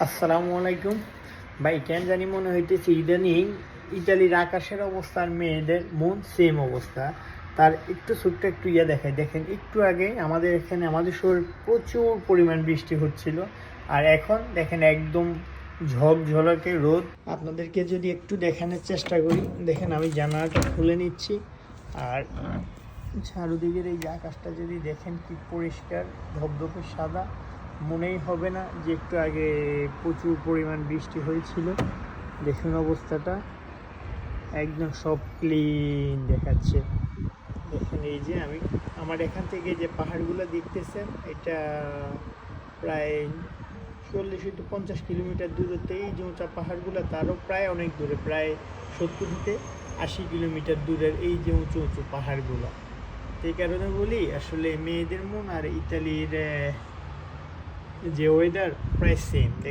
আসসালামু আলাইকুম ভাই। কেন জানি মনে হইতেছে ইদানিং ইতালির আকাশের অবস্থা আর মেয়েদের মন সেম অবস্থা। তার একটু ছোট্ট একটু দেখায়, দেখেন একটু আগে আমাদের এখানে আমাদের শহরে প্রচুর পরিমাণ বৃষ্টি হচ্ছিল, আর এখন দেখেন একদম ঝলঝলকে রোদ। আপনাদেরকে যদি একটু দেখানোর চেষ্টা করি, দেখেন আমি জানালাটা খুলে নিচ্ছি, আর চারদিকের এই যে আকাশটা যদি দেখেন কি পরিষ্কার ধবধবে সাদা, মনেই হবে না যে একটু আগে প্রচুর পরিমাণ বৃষ্টি হয়েছিল। দেখুন অবস্থাটা একদম সব ক্লিন দেখাচ্ছে। দেখেন এই যে আমার এখান থেকে যে পাহাড়গুলো দেখতেছেন, এটা প্রায় 40-50 কিলোমিটার দূরত্বে। এই যে উঁচা পাহাড়গুলো তারও প্রায় অনেক দূরে, প্রায় 70-80 কিলোমিটার দূরের এই যে উঁচু উঁচু পাহাড়গুলো। এই কারণে বলি আসলে মেয়েদের মন আর ইতালির যে ওয়েদার প্রায় সেম।